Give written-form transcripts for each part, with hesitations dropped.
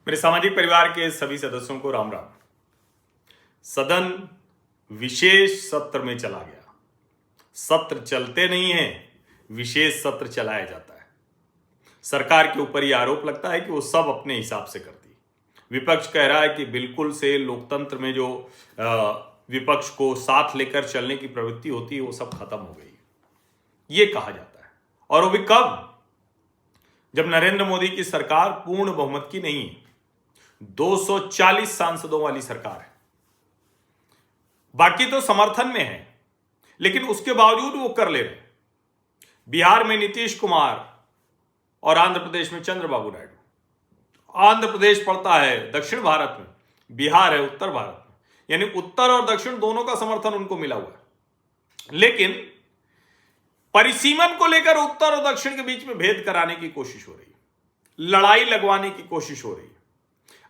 मेरे सामाजिक परिवार के सभी सदस्यों को राम राम। सदन विशेष सत्र में चला गया। सत्र चलते नहीं है, विशेष सत्र चलाया जाता है। सरकार के ऊपर यह आरोप लगता है कि वो सब अपने हिसाब से करती है। विपक्ष कह रहा है कि बिल्कुल से लोकतंत्र में जो विपक्ष को साथ लेकर चलने की प्रवृत्ति होती है वो सब खत्म हो गई, ये कहा जाता है। और वो भी कब? जब नरेंद्र मोदी की सरकार पूर्ण बहुमत की नहीं है, 240 सांसदों वाली सरकार है। बाकी तो समर्थन में है, लेकिन उसके बावजूद वो कर ले रहे। बिहार में नीतीश कुमार और आंध्र प्रदेश में चंद्रबाबू नायडू। आंध्र प्रदेश पड़ता है दक्षिण भारत में, बिहार है उत्तर भारत में, यानी उत्तर और दक्षिण दोनों का समर्थन उनको मिला हुआ है। लेकिन परिसीमन को लेकर उत्तर और दक्षिण के बीच में भेद कराने की कोशिश हो रही है, लड़ाई लगवाने की कोशिश हो रही है।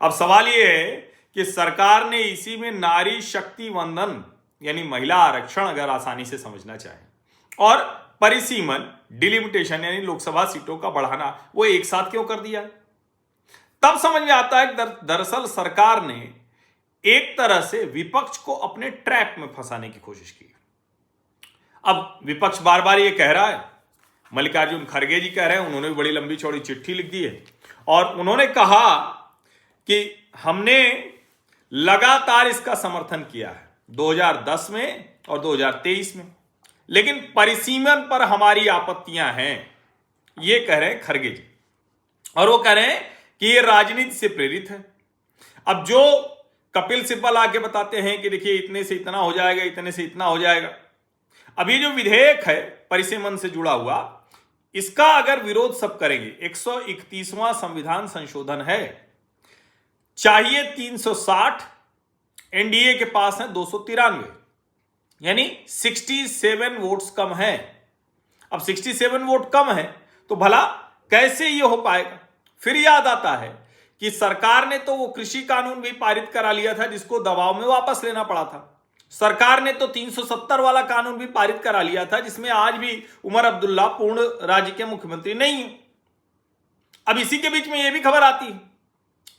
अब सवाल यह है कि सरकार ने इसी में नारी शक्ति वंदन यानी महिला आरक्षण अगर आसानी से समझना चाहे और परिसीमन डिलिमिटेशन यानी लोकसभा सीटों का बढ़ाना वो एक साथ क्यों कर दिया? तब समझ में आता है कि दरअसल सरकार ने एक तरह से विपक्ष को अपने ट्रैप में फंसाने की कोशिश की। अब विपक्ष बार बार ये कह रहा है, मल्लिकार्जुन खड़गे जी कह रहे हैं, उन्होंने भी बड़ी लंबी चौड़ी चिट्ठी लिख दी है और उन्होंने कहा कि हमने लगातार इसका समर्थन किया है 2010 में और 2023 में, लेकिन परिसीमन पर हमारी आपत्तियां हैं, ये कह रहे हैं खड़गे जी। और वो कह रहे हैं कि ये राजनीति से प्रेरित है। अब जो कपिल सिब्बल आके बताते हैं कि देखिए इतने से इतना हो जाएगा, इतने से इतना हो जाएगा। अभी जो विधेयक है परिसीमन से जुड़ा हुआ, इसका अगर विरोध सब करेंगे, 131वां संविधान संशोधन है, चाहिए 360, एनडीए के पास है 293, यानी 67 वोट्स कम है। अब 67 वोट कम है तो भला कैसे ये हो पाएगा? फिर याद आता है कि सरकार ने तो वो कृषि कानून भी पारित करा लिया था जिसको दबाव में वापस लेना पड़ा था। सरकार ने तो 370 वाला कानून भी पारित करा लिया था जिसमें आज भी उमर अब्दुल्ला पूर्ण राज्य के मुख्यमंत्री नहीं है। अब इसी के बीच में यह भी खबर आती है,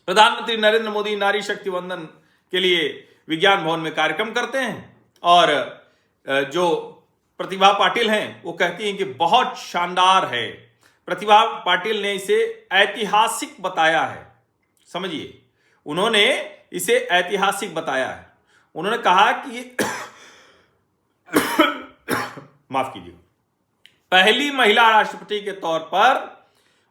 प्रधानमंत्री नरेंद्र मोदी नारी शक्ति वंदन के लिए विज्ञान भवन में कार्यक्रम करते हैं और जो प्रतिभा पाटिल हैं वो कहती हैं कि बहुत शानदार है। प्रतिभा पाटिल ने इसे ऐतिहासिक बताया है। समझिए, उन्होंने इसे ऐतिहासिक बताया है। उन्होंने कहा कि माफ कीजिए, पहली महिला राष्ट्रपति के तौर पर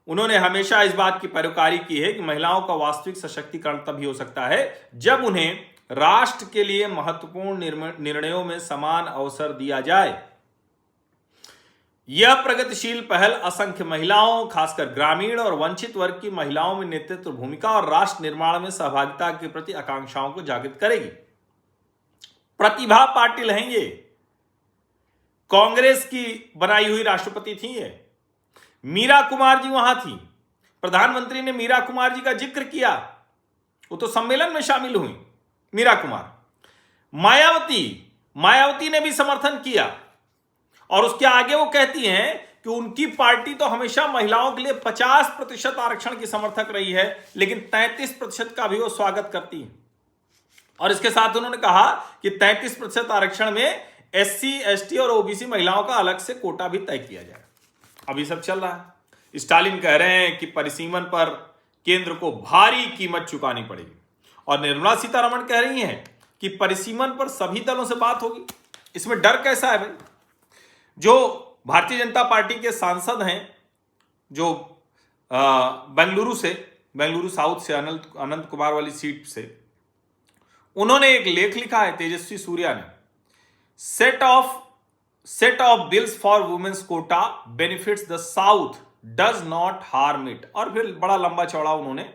उन्होंने हमेशा इस बात की पैरोकारी की है कि महिलाओं का वास्तविक सशक्तिकरण तभी हो सकता है जब उन्हें राष्ट्र के लिए महत्वपूर्ण निर्णयों में समान अवसर दिया जाए। यह प्रगतिशील पहल असंख्य महिलाओं, खासकर ग्रामीण और वंचित वर्ग की महिलाओं में नेतृत्व भूमिका और राष्ट्र निर्माण में सहभागिता के प्रति आकांक्षाओं को जागृत करेगी। प्रतिभा पाटिल हैं ये, कांग्रेस की बनाई हुई राष्ट्रपति थी ये। मीरा कुमार जी वहां थी, प्रधानमंत्री ने मीरा कुमार जी का जिक्र किया, वो तो सम्मेलन में शामिल हुई मीरा कुमार। मायावती ने भी समर्थन किया और उसके आगे वो कहती हैं कि उनकी पार्टी तो हमेशा महिलाओं के लिए 50% आरक्षण की समर्थक रही है, लेकिन 33% का भी वो स्वागत करती है। और इसके साथ उन्होंने कहा कि 33% आरक्षण में SC, ST और OBC महिलाओं का अलग से कोटा भी तय किया जाए। अभी सब चल रहा है। स्टालिन कह रहे हैं कि परिसीमन पर केंद्र को भारी कीमत चुकानी पड़ेगी और निर्मला सीतारमण कह रही हैं कि परिसीमन पर सभी दलों से बात होगी। इसमें डर कैसा है भाई? जो भारतीय जनता पार्टी के सांसद हैं, जो बेंगलुरु साउथ से अनंत कुमार वाली सीट से, उन्होंने एक लेख लिखा है, तेजस्वी सूर्या ने, set of bills for women's quota benefits the south does not harm it. और फिर बड़ा लंबा चौड़ा उन्होंने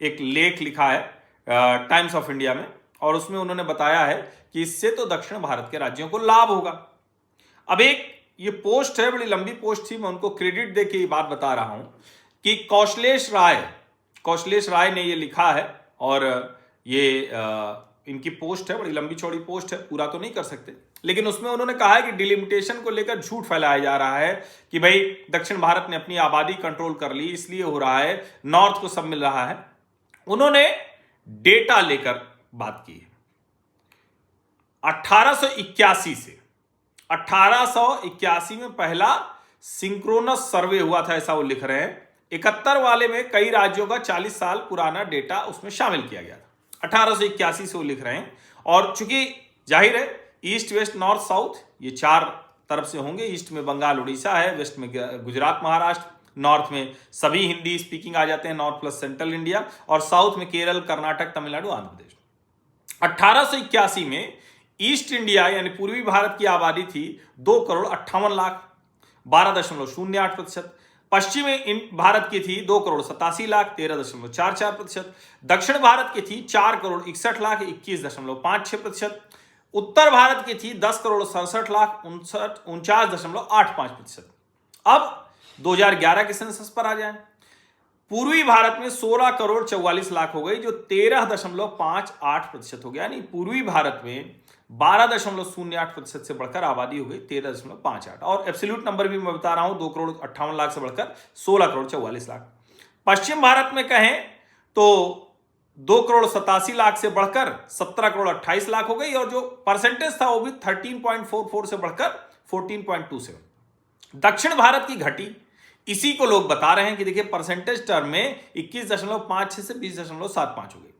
एक लेख लिखा है टाइम्स ऑफ इंडिया में और उसमें उन्होंने बताया है कि इससे तो दक्षिण भारत के राज्यों को लाभ होगा। अब एक ये पोस्ट है, बड़ी लंबी पोस्ट थी, मैं उनको क्रेडिट दे के ये बात बता रहा हूं कि कौशलेश राय ने ये लिखा है और ये इनकी पोस्ट है, बड़ी लंबी चौड़ी पोस्ट है, पूरा तो नहीं कर सकते, लेकिन उसमें उन्होंने कहा है कि डिलिमिटेशन को लेकर झूठ फैलाया जा रहा है कि भाई दक्षिण भारत ने अपनी आबादी कंट्रोल कर ली इसलिए हो रहा है, नॉर्थ को सब मिल रहा है। उन्होंने डेटा लेकर बात की है। 1881 में पहला सिंक्रोनस सर्वे हुआ था, ऐसा वो लिख रहे हैं। 71 वाले में कई राज्यों का 40 साल पुराना डेटा उसमें शामिल किया गया था। 1881 से वो लिख रहे हैं। और चूंकि जाहिर है ईस्ट वेस्ट नॉर्थ साउथ ये 4 तरफ से होंगे। ईस्ट में बंगाल उड़ीसा है, वेस्ट में गुजरात महाराष्ट्र, नॉर्थ में सभी हिंदी स्पीकिंग आ जाते हैं, नॉर्थ प्लस सेंट्रल इंडिया, और साउथ में केरल, कर्नाटक, तमिलनाडु, आंध्र प्रदेश। 1881 में ईस्ट इंडिया यानी पूर्वी भारत की आबादी थी 2,58,00,000, 12.08%। पश्चिमी भारत की थी 2,87,00,000, 13.44%। दक्षिण भारत की थी 4,61,00,000, 21.56%। उत्तर भारत की थी 10,67,00,000, 49.85%। अब 2011 के सेंसस पर आ जाए। पूर्वी भारत में 16,44,00,000 हो गई, जो 13.58% हो गया। यानी पूर्वी भारत में 12.08% से बढ़कर आबादी हो गई 13.58। और एब्सोल्यूट नंबर भी मैं बता रहा हूं, 2,58,00,000 से बढ़कर 16,44,00,000। पश्चिम भारत में कहें तो 2,87,00,000 से बढ़कर 17,28,00,000 हो गई, और जो परसेंटेज था वो भी 13.44 से बढ़कर 14.27। दक्षिण भारत की घटी, इसी को लोग बता रहे हैं कि देखिए परसेंटेज टर्म में 21.56 से 20.75 हो गई।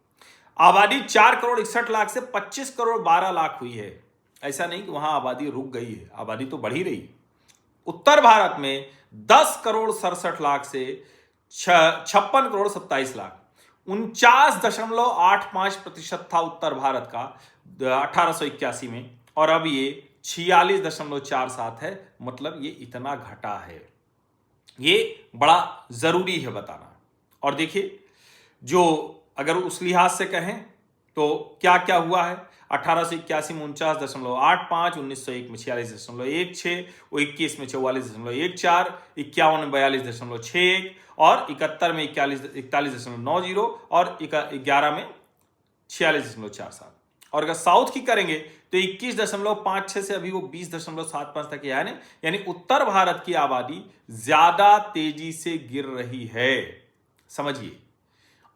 आबादी 4,61,00,000 से 25,12,00,000 हुई है। ऐसा नहीं कि वहां आबादी रुक गई है, आबादी तो बढ़ ही रही है। उत्तर भारत में 10,67,00,000 से 56,27,00,000, 49.85% था उत्तर भारत का 1881 में, और अब ये 46.47 है। मतलब ये इतना घटा है, ये बड़ा जरूरी है बताना। और देखिए जो अगर उस लिहाज से कहें तो क्या क्या हुआ है। 1881 में 49.85, 1901 में 46.16, 21 में 44.14, 51 में 42.61, और 71 में 41.90, और 11 में 46.47। और अगर साउथ की करेंगे तो 21.56 से अभी वो 20.75 तक आया। यानी उत्तर भारत की आबादी ज्यादा तेजी से गिर रही है, समझिए।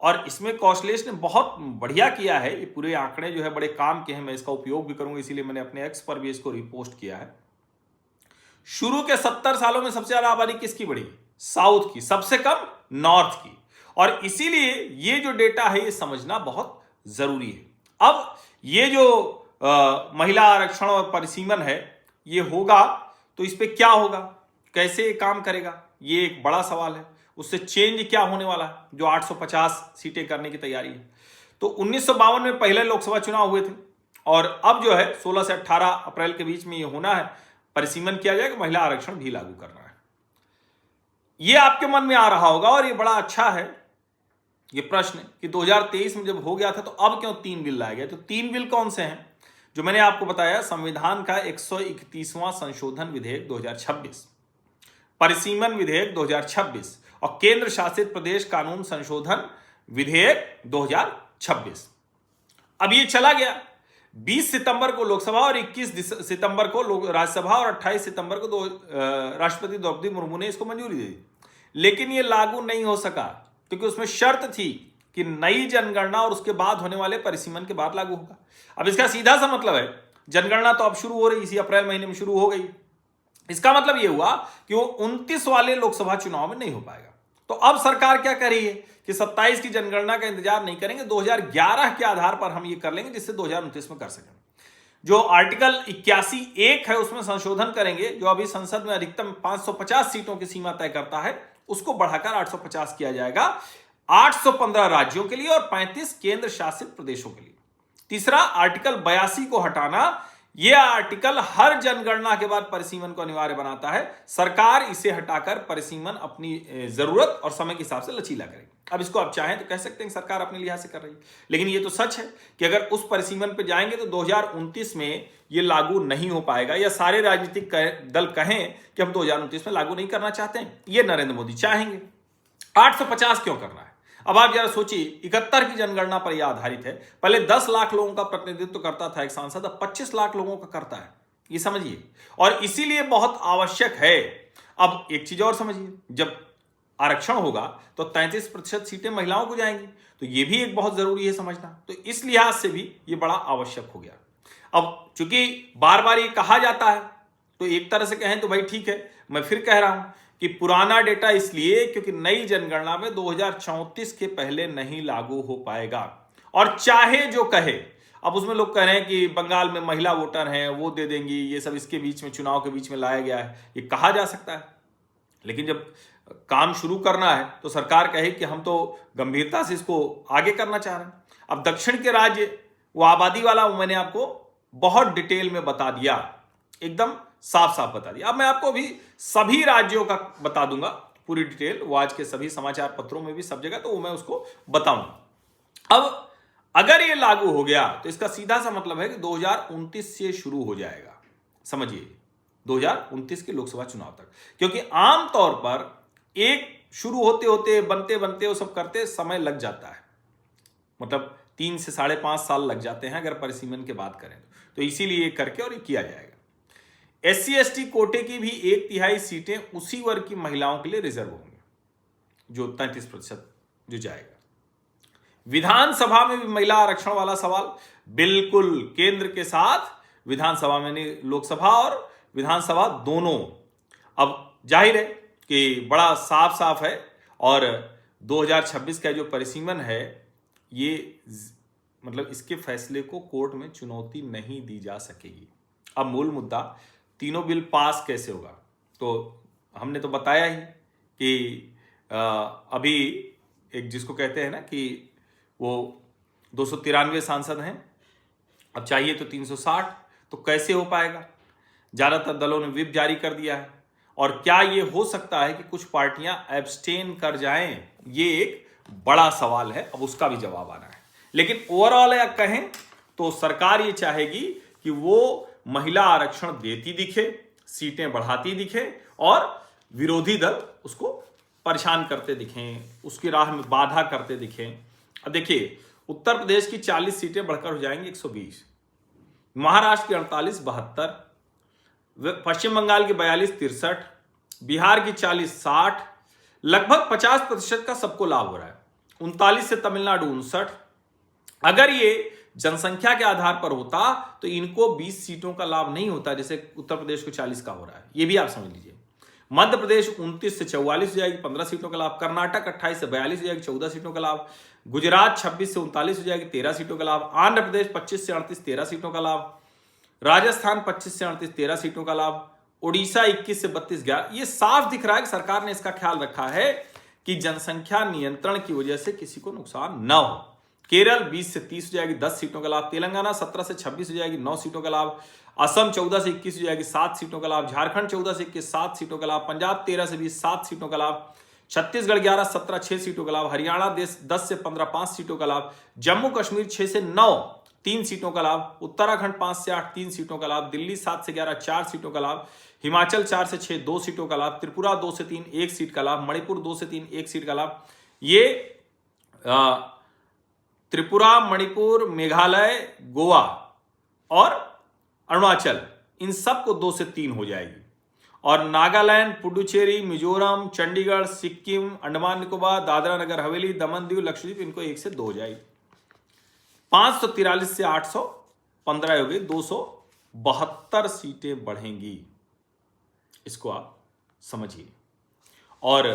और इसमें कौशलेश ने बहुत बढ़िया किया है। ये पूरे आंकड़े जो है बड़े काम के हैं, मैं इसका उपयोग भी करूंगा, इसीलिए मैंने अपने एक्स पर भी इसको रिपोस्ट किया है। शुरू के 70 सालों में सबसे ज्यादा आबादी किसकी बढ़ी? साउथ की, सबसे कम नॉर्थ की। और इसीलिए ये जो डेटा है ये समझना बहुत जरूरी है। अब ये जो महिला आरक्षण और परिसीमन है ये होगा तो इस पे क्या होगा, कैसे ये काम करेगा, ये एक बड़ा सवाल है। उससे चेंज क्या होने वाला है, जो 850 सीटें करने की तैयारी है। तो 1952 में पहले लोकसभा चुनाव हुए थे, और अब जो है 16 से 18 अप्रैल के बीच में ये होना है, परिसीमन किया जाएगा, महिला आरक्षण भी लागू करना है। ये आपके मन में आ रहा होगा, और ये बड़ा अच्छा है ये प्रश्न कि 2023 में जब हो गया था तो अब क्यों 3 बिल लाए गए। तो 3 बिल कौन से हैं? जो मैंने आपको बताया, संविधान का 131वां संशोधन विधेयक 2026, परिसीमन विधेयक 2026, और केंद्र शासित प्रदेश कानून संशोधन विधेयक 2026। अब ये चला गया 20 सितंबर को लोकसभा, और 21 सितंबर को राज्यसभा, और 28 सितंबर को राष्ट्रपति द्रौपदी मुर्मू ने इसको मंजूरी दे दी। लेकिन ये लागू नहीं हो सका क्योंकि उसमें शर्त थी कि नई जनगणना और उसके बाद होने वाले परिसीमन के बाद लागू होगा। अब इसका सीधा सा मतलब है, जनगणना तो अब शुरू हो रही, इसी अप्रैल महीने में शुरू हो गई। इसका मतलब यह हुआ कि वो 29 वाले लोकसभा चुनाव में नहीं हो पाएगा। तो अब सरकार क्या कर रही है कि 27 की जनगणना का इंतजार नहीं करेंगे, 2011 के आधार पर हम ये कर लेंगे, जिससे 2029 में कर सकें। जो आर्टिकल 81(1) है उसमें संशोधन करेंगे, जो अभी संसद में अधिकतम 550 सीटों की सीमा तय करता है, उसको बढ़ाकर 850 किया जाएगा, 815 राज्यों के लिए और 35 केंद्र शासित प्रदेशों के लिए। तीसरा, आर्टिकल 82 को हटाना। यह आर्टिकल हर जनगणना के बाद परिसीमन को अनिवार्य बनाता है। सरकार इसे हटाकर परिसीमन अपनी जरूरत और समय के हिसाब से लचीला करेगी। अब इसको आप चाहें तो कह सकते हैं सरकार अपने लिहाज से कर रही है, लेकिन ये तो सच है कि अगर उस परिसीमन पे जाएंगे तो 2029 में ये लागू नहीं हो पाएगा, या सारे राजनीतिक दल कहें कि हम 2029 में लागू नहीं करना चाहते हैं, ये नरेंद्र मोदी चाहेंगे। 850 क्यों करना है? अब आप जरा सोचिए, 71 की जनगणना पर यह आधारित है। पहले 10 लाख लोगों का प्रतिनिधित्व करता था एक सांसद, अब 25 लाख लोगों का करता है, ये समझिए। और इसीलिए बहुत आवश्यक है। अब एक चीज और समझिए, जब आरक्षण होगा तो 33% सीटें महिलाओं को जाएंगी। तो ये भी एक बहुत जरूरी है समझना। तो इस लिहाज से भी ये बड़ा आवश्यक हो गया। अब चूंकि बार बार ये कहा जाता है, तो एक तरह से कहें तो भाई ठीक है, मैं फिर कह रहा हूं कि पुराना डेटा इसलिए क्योंकि नई जनगणना में 2034 के पहले नहीं लागू हो पाएगा। और चाहे जो कहे, अब उसमें लोग कह रहे हैं कि बंगाल में महिला वोटर हैं, वो दे देंगी, ये सब इसके बीच में, चुनाव के बीच में लाया गया है, ये कहा जा सकता है। लेकिन जब काम शुरू करना है तो सरकार कहे कि हम तो गंभीरता से इसको आगे करना चाह रहे हैं। अब दक्षिण के राज्य वो आबादी वाला मैंने आपको बहुत डिटेल में बता दिया, एकदम साफ साफ बता दिया। अब मैं आपको भी सभी राज्यों का बता दूंगा पूरी डिटेल, वो आज के सभी समाचार पत्रों में भी सब जगह, तो वो मैं उसको बताऊंगा। अब अगर ये लागू हो गया तो इसका सीधा सा मतलब है कि 2029 से शुरू हो जाएगा, समझिए 2029 के लोकसभा चुनाव तक। क्योंकि आमतौर पर एक शुरू होते होते, बनते बनते, वो सब करते समय लग जाता है, मतलब 3 से 5.5 साल लग जाते हैं अगर परिसीमन की बात करें तो इसीलिए करके और ये किया जाएगा। SC/ST कोटे की भी 1/3 सीटें उसी वर्ग की महिलाओं के लिए रिजर्व होंगी, जो 33% जो जाएगा। विधानसभा में भी महिला आरक्षण वाला सवाल बिल्कुल केंद्र के साथ, विधानसभा में नहीं, लोकसभा और विधानसभा दोनों। अब जाहिर है कि बड़ा साफ साफ है, और 2026 का जो परिसीमन है, ये मतलब इसके फैसले को कोर्ट में चुनौती नहीं दी जा सकेगी। अब मूल मुद्दा, तीनों बिल पास कैसे होगा, तो हमने तो बताया ही कि अभी एक जिसको कहते हैं ना कि वो 293 सांसद हैं, अब चाहिए तो 360, तो कैसे हो पाएगा? ज्यादातर दलों ने व्हिप जारी कर दिया है, और क्या ये हो सकता है कि कुछ पार्टियां एब्सटेन कर जाएं? ये एक बड़ा सवाल है, अब उसका भी जवाब आना है। लेकिन ओवरऑल या कहें तो सरकार ये चाहेगी कि वो महिला आरक्षण देती दिखे, सीटें बढ़ाती दिखे, और विरोधी दल उसको परेशान करते दिखें, उसकी राह में बाधा करते दिखें। अब देखिए, उत्तर प्रदेश की 40 सीटें बढ़कर हो जाएंगी 120, महाराष्ट्र की 48 72, पश्चिम बंगाल की 42 63, बिहार की 40 60, लगभग 50% का सबको लाभ हो रहा है। 39 से तमिलनाडु 59। अगर ये जनसंख्या के आधार पर होता तो इनको 20 सीटों का लाभ नहीं होता, जैसे उत्तर प्रदेश को 40 का हो रहा है, ये भी आप समझ लीजिए। मध्य प्रदेश 29 से 44 हो जाएगी, 15 सीटों का लाभ। कर्नाटक 28 से 42 हो जाएगी, 14 सीटों का लाभ। गुजरात 26 से 39 हो जाएगी, 13 सीटों का लाभ। आंध्र प्रदेश 25 से 38, 13 सीटों का लाभ। राजस्थान 25 से 38, 13 सीटों का लाभ। उड़ीसा 21 से 32, 11। ये साफ दिख रहा है कि सरकार ने इसका ख्याल रखा है कि जनसंख्या नियंत्रण की वजह से किसी को नुकसान न हो। केरल 20 से 30 हो जाएगी, 10 सीटों का लाभ। तेलंगाना 17 से 26 हो जाएगी, 9 सीटों का लाभ। असम 14 से 21 हो जाएगी, 7 सीटों का लाभ। झारखंड 14 से 21, 7 सीटों का लाभ। पंजाब 13 से 20, 7 सीटों का लाभ। छत्तीसगढ़ 11 17, 6 सीटों का लाभ। हरियाणा 10 से 15, 5 सीटों का लाभ। जम्मू कश्मीर 6 से 9, 3 सीटों का लाभ। उत्तराखंड 5 से 8, 3 सीटों का लाभ। दिल्ली 7 से 11, 4 सीटों का लाभ। हिमाचल 4 से 6, 2 सीटों का लाभ। त्रिपुरा 2 से 3, 1 सीट का लाभ। मणिपुर 2 से 3, 1 सीट का लाभ। ये त्रिपुरा, मणिपुर, मेघालय, गोवा और अरुणाचल, इन सब को 2 से 3 हो जाएगी। और नागालैंड, पुडुचेरी, मिजोरम, चंडीगढ़, सिक्किम, अंडमान निकोबार, दादरा नगर हवेली, दमन दीव, लक्षद्वीप, इनको 1 से 2 हो जाएगी। 543 से 815 हो गई, 272 सीटें बढ़ेंगी। इसको आप समझिए। और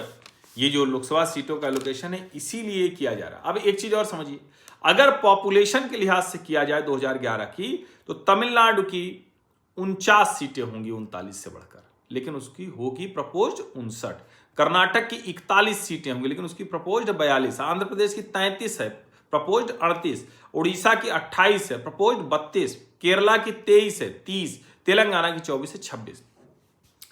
ये जो लोकसभा सीटों का एलोकेशन है, इसीलिए किया जा रहा है। अब एक चीज और समझिए, अगर पॉपुलेशन के लिहाज से किया जाए 2011 की, तो तमिलनाडु की 49 सीटें होंगी 39 से बढ़कर, लेकिन उसकी होगी प्रपोज्ड 59। कर्नाटक की 41 सीटें होंगी, लेकिन उसकी प्रपोज्ड 42। आंध्र प्रदेश की 33 है, प्रपोज्ड 38। उड़ीसा की 28 है, प्रपोज्ड 32। केरला की 23 है, 30। तेलंगाना की 24 से 26।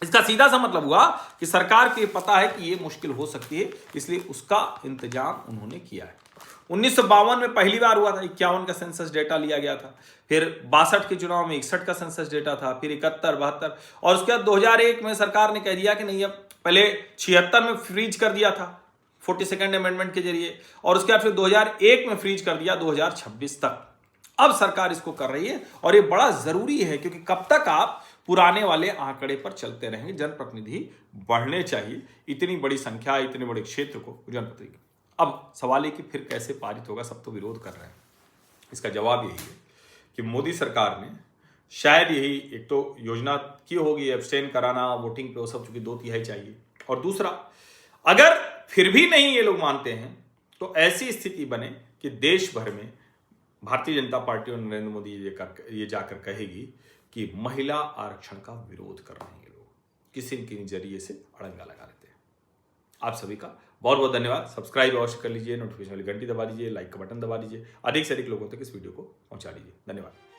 इसका सीधा सा मतलब हुआ कि सरकार को पता है कि यह मुश्किल हो सकती है, इसलिए उसका इंतजाम उन्होंने किया है। 1952 में पहली बार हुआ था, 51 का सेंसस डेटा लिया गया था। फिर 62 के चुनाव में 61 का सेंसस डेटा था, फिर 71, 72, और उसके बाद 2001 में सरकार ने कह दिया कि नहीं, अब पहले 76 में फ्रीज कर दिया था 42nd अमेंडमेंट के जरिए, और उसके बाद फिर 2001 में फ्रीज कर दिया 2026 तक। अब सरकार इसको कर रही है, और ये बड़ा जरूरी है, क्योंकि कब तक आप पुराने वाले आंकड़े पर चलते रहेंगे। जनप्रतिनिधि बढ़ने चाहिए, इतनी बड़ी संख्या, इतने बड़े क्षेत्र को जनप्रतिनिधि। अब सवाल है कि फिर कैसे पारित होगा, सब तो विरोध कर रहे हैं। इसका जवाब यही है कि मोदी सरकार ने शायद यही एक तो योजना की होगी एब्सटेन कराना वोटिंग पे, वो सब चूंकि 2/3 चाहिए, और दूसरा अगर फिर भी नहीं ये लोग मानते हैं तो ऐसी स्थिति बने कि देश भर में भारतीय जनता पार्टी और नरेंद्र मोदी ये जाकर कहेगी कि महिला आरक्षण का विरोध कर रहे हैं ये लोग, किसी न किसी जरिए से अड़ंगा लगा देते हैं। आप सभी का बहुत बहुत धन्यवाद। सब्सक्राइब अवश्य कर लीजिए, नोटिफिकेशन वाली घंटी दबा दीजिए, लाइक का बटन दबा दीजिए, अधिक से अधिक लोगों तक इस वीडियो को पहुंचा दीजिए। धन्यवाद।